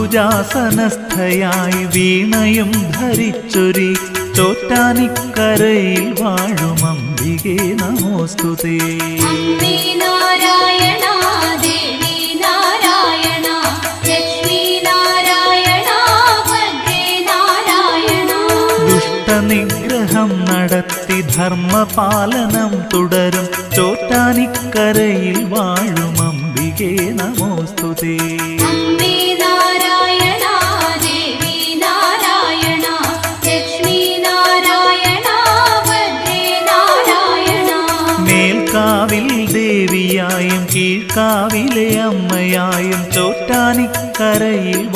അംബുജാസനസ്ഥയായി വീണയും ധരിച്ചൊരി ചോറ്റാനിക്കരയിൽ വാഴും അംബികേ നമോസ്തുതേ. അംബേ നാരായണ ദേവി നാരായണ ലക്ഷ്മി നാരായണ ഭദ്രേ നാരായണ. ദുഷ്ടനിഗ്രഹം നടത്തി ധർമ്മപാലനം തുടരും ചോറ്റാനിക്കരയിൽ വാഴും അംബികേ നമോസ്തുതേ.